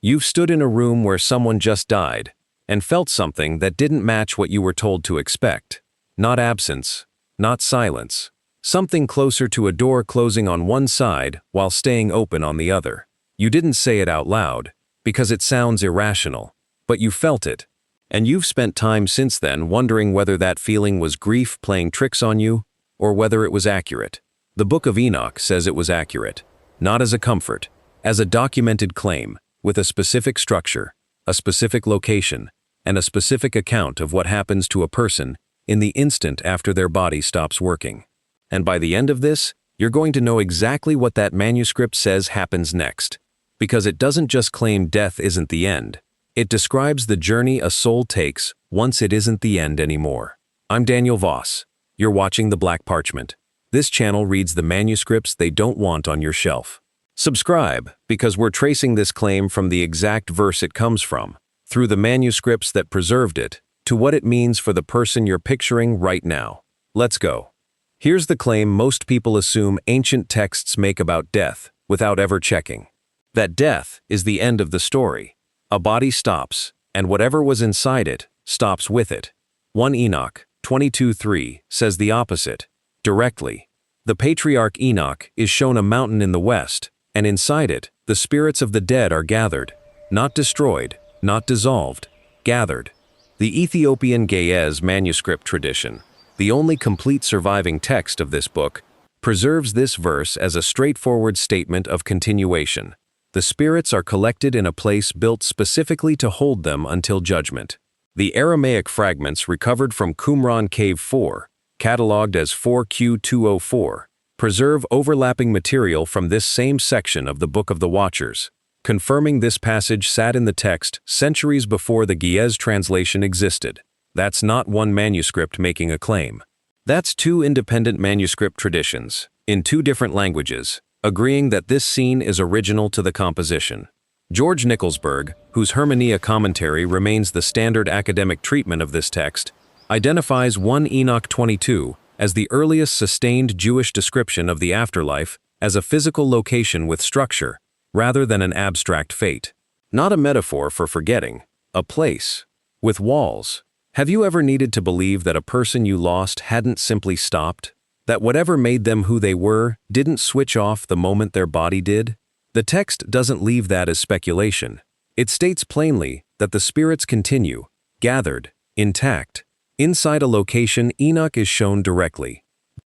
You've stood in a room where someone just died and felt something that didn't match what you were told to expect. Not absence, not silence. Something closer to a door closing on one side while staying open on the other. You didn't say it out loud, because it sounds irrational, but you felt it. And you've spent time since then wondering whether that feeling was grief playing tricks on you, or whether it was accurate. The Book of Enoch says it was accurate, not as a comfort, as a documented claim, with a specific structure, a specific location, and a specific account of what happens to a person in the instant after their body stops working. And by the end of this, you're going to know exactly what that manuscript says happens next. Because it doesn't just claim death isn't the end. It describes the journey a soul takes once it isn't the end anymore. I'm Daniel Voss. You're watching The Black Parchment. This channel reads the manuscripts they don't want on your shelf. Subscribe, because we're tracing this claim from the exact verse it comes from, through the manuscripts that preserved it, to what it means for the person you're picturing right now. Let's go. Here's the claim most people assume ancient texts make about death, without ever checking. That death is the end of the story. A body stops, and whatever was inside it stops with it. 1 Enoch 22:3 says the opposite, directly. The patriarch Enoch is shown a mountain in the west, and inside it, the spirits of the dead are gathered, not destroyed, not dissolved, gathered. The Ethiopian Ge'ez manuscript tradition, the only complete surviving text of this book, preserves this verse as a straightforward statement of continuation. The spirits are collected in a place built specifically to hold them until judgment. The Aramaic fragments recovered from Qumran Cave 4, catalogued as 4Q204, preserve overlapping material from this same section of the Book of the Watchers, confirming this passage sat in the text centuries before the Ge'ez translation existed. That's not one manuscript making a claim. That's two independent manuscript traditions, in two different languages, agreeing that this scene is original to the composition. George Nicholsburg, whose Hermenia commentary remains the standard academic treatment of this text, identifies 1 Enoch 22 as the earliest sustained Jewish description of the afterlife as a physical location with structure, rather than an abstract fate. Not a metaphor for forgetting, a place, with walls. Have you ever needed to believe that a person you lost hadn't simply stopped? That whatever made them who they were didn't switch off the moment their body did? The text doesn't leave that as speculation. It states plainly that the spirits continue, gathered, intact. Inside a location Enoch is shown directly.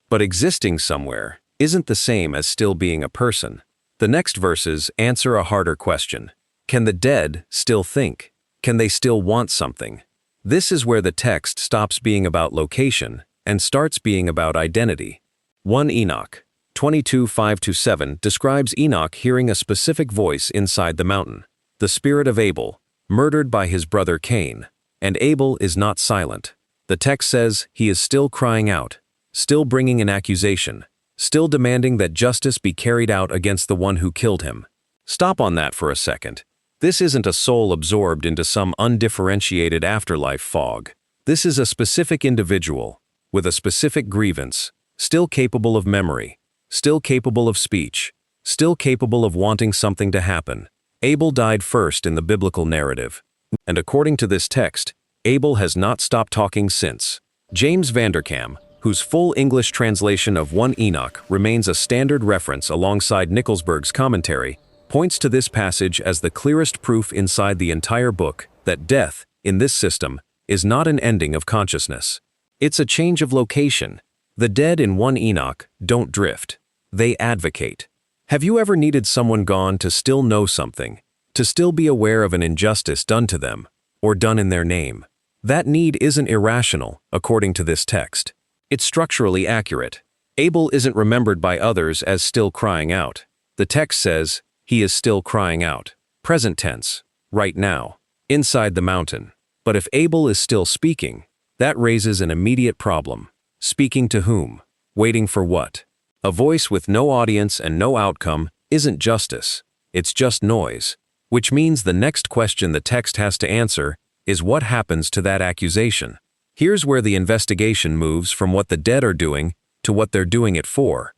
But existing somewhere isn't the same as still being a person. The next verses answer a harder question. Can the dead still think? Can they still want something? This is where the text stops being about location and starts being about identity. 1 Enoch 22:5-7 describes Enoch hearing a specific voice inside the mountain, the spirit of Abel, murdered by his brother Cain, and Abel is not silent. The text says he is still crying out, still bringing an accusation, still demanding that justice be carried out against the one who killed him. Stop on that for a second. This isn't a soul absorbed into some undifferentiated afterlife fog. This is a specific individual, with a specific grievance, still capable of memory, still capable of speech, still capable of wanting something to happen. Abel died first in the biblical narrative, and according to this text, Abel has not stopped talking since. James Vanderkam, whose full English translation of 1 Enoch remains a standard reference alongside Nicholsburg's commentary, points to this passage as the clearest proof inside the entire book that death, in this system, is not an ending of consciousness. It's a change of location. The dead in 1 Enoch don't drift. They advocate. Have you ever needed someone gone to still know something, to still be aware of an injustice done to them, or done in their name? That need isn't irrational, according to this text. It's structurally accurate. Abel isn't remembered by others as still crying out. The text says, he is still crying out. Present tense, right now, inside the mountain. But if Abel is still speaking, that raises an immediate problem. Speaking to whom? Waiting for what? A voice with no audience and no outcome isn't justice. It's just noise. Which means the next question the text has to answer is what happens to that accusation. Here's where the investigation moves from what the dead are doing to what they're doing it for.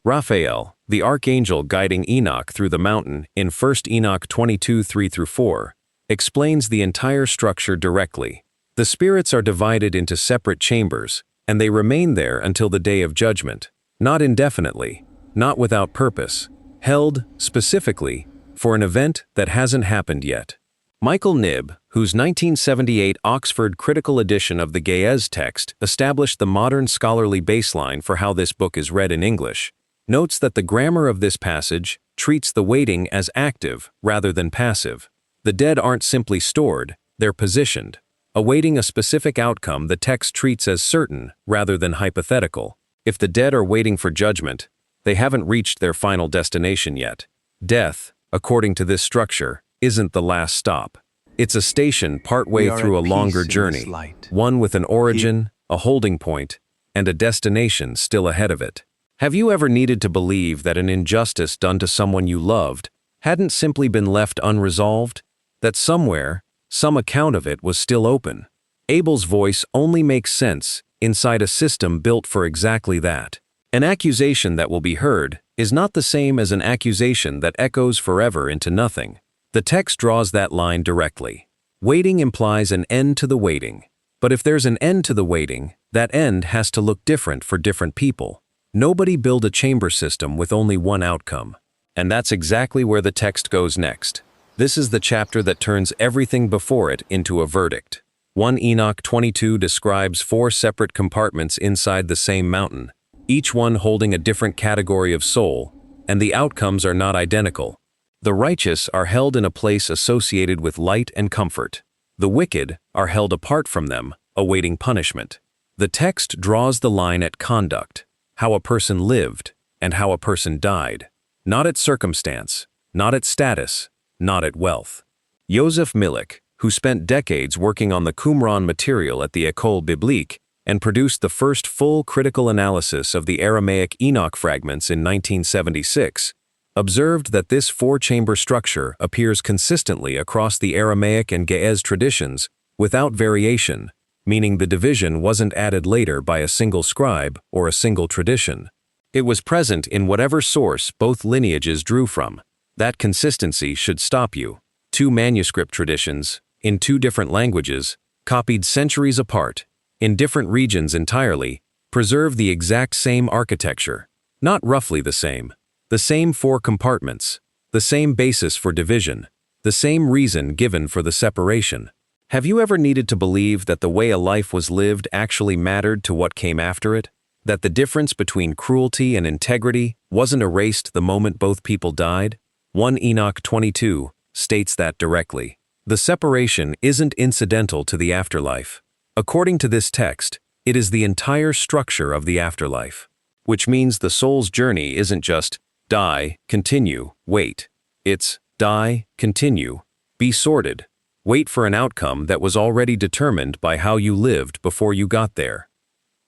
Raphael, The archangel guiding Enoch through the mountain in 1 Enoch 22:3-4 explains the entire structure directly. The spirits are divided into separate chambers, and they remain there until the day of judgment, not indefinitely, not without purpose, held, specifically, for an event that hasn't happened yet. Michael Knibb, whose 1978 Oxford Critical Edition of the Ge'ez text established the modern scholarly baseline for how this book is read in English, notes that the grammar of this passage treats the waiting as active rather than passive. The dead aren't simply stored, they're positioned, awaiting a specific outcome the text treats as certain rather than hypothetical. If the dead are waiting for judgment, they haven't reached their final destination yet. Death, according to this structure, isn't the last stop. It's a station partway through a longer journey, one with an origin, a holding point, and a destination still ahead of it. Have you ever needed to believe that an injustice done to someone you loved hadn't simply been left unresolved? That somewhere, some account of it was still open? Abel's voice only makes sense inside a system built for exactly that. An accusation that will be heard is not the same as an accusation that echoes forever into nothing. The text draws that line directly. Waiting implies an end to the waiting. But if there's an end to the waiting, that end has to look different for different people. Nobody built a chamber system with only one outcome. And that's exactly where the text goes next. This is the chapter that turns everything before it into a verdict. 1 Enoch 22 describes 4 separate compartments inside the same mountain, each one holding a different category of soul, and the outcomes are not identical. The righteous are held in a place associated with light and comfort. The wicked are held apart from them, awaiting punishment. The text draws the line at conduct, how a person lived, and how a person died. Not at circumstance, not at status, not at wealth. Joseph Milik, who spent decades working on the Qumran material at the École Biblique and produced the first full critical analysis of the Aramaic Enoch fragments in 1976, observed that this 4-chamber structure appears consistently across the Aramaic and Ge'ez traditions without variation, meaning the division wasn't added later by a single scribe or a single tradition. It was present in whatever source both lineages drew from. That consistency should stop you. 2 manuscript traditions, in 2 different languages, copied centuries apart, in different regions entirely, preserve the exact same architecture. Not roughly the same 4 compartments, the same basis for division, the same reason given for the separation. Have you ever needed to believe that the way a life was lived actually mattered to what came after it? That the difference between cruelty and integrity wasn't erased the moment both people died? 1 Enoch 22 states that directly. The separation isn't incidental to the afterlife. According to this text, it is the entire structure of the afterlife. Which means the soul's journey isn't just die, continue, wait. It's die, continue, be sorted, wait for an outcome that was already determined by how you lived before you got there.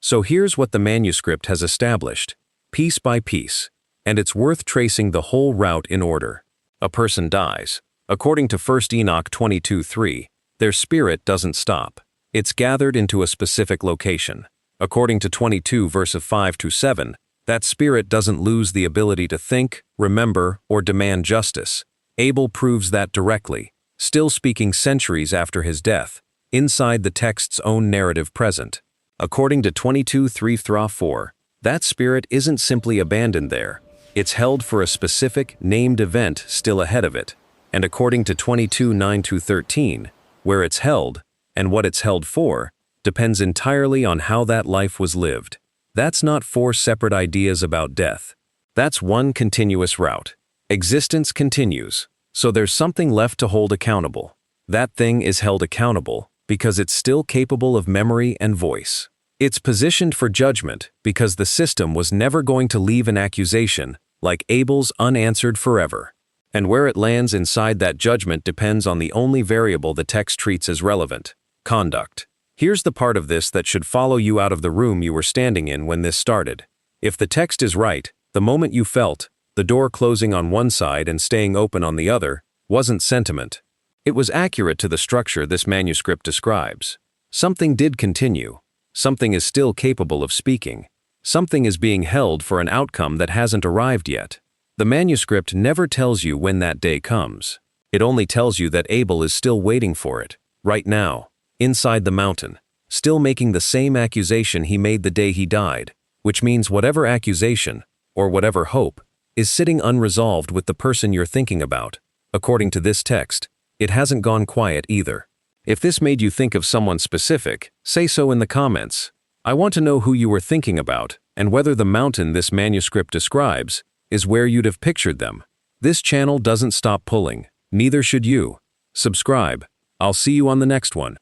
So here's what the manuscript has established, piece by piece, and it's worth tracing the whole route in order. A person dies. According to 1 Enoch 22:3, their spirit doesn't stop. It's gathered into a specific location. According to 22 verses 5-7, that spirit doesn't lose the ability to think, remember, or demand justice. Abel proves that directly, still speaking centuries after his death, inside the text's own narrative present. According to 22:3-4, that spirit isn't simply abandoned there. It's held for a specific, named event still ahead of it. And according to 22:9-13, where it's held, and what it's held for, depends entirely on how that life was lived. That's not 4 separate ideas about death. That's one continuous route. Existence continues, so there's something left to hold accountable. That thing is held accountable because it's still capable of memory and voice. It's positioned for judgment because the system was never going to leave an accusation like Abel's unanswered forever. And where it lands inside that judgment depends on the only variable the text treats as relevant: conduct. Here's the part of this that should follow you out of the room you were standing in when this started. If the text is right, the moment you felt, the door closing on one side and staying open on the other, wasn't sentiment. It was accurate to the structure this manuscript describes. Something did continue. Something is still capable of speaking. Something is being held for an outcome that hasn't arrived yet. The manuscript never tells you when that day comes. It only tells you that Abel is still waiting for it, right now, inside the mountain, still making the same accusation he made the day he died, which means whatever accusation, or whatever hope, is sitting unresolved with the person you're thinking about. According to this text, it hasn't gone quiet either. If this made you think of someone specific, say so in the comments. I want to know who you were thinking about, and whether the mountain this manuscript describes is where you'd have pictured them. This channel doesn't stop pulling, neither should you. Subscribe. I'll see you on the next one.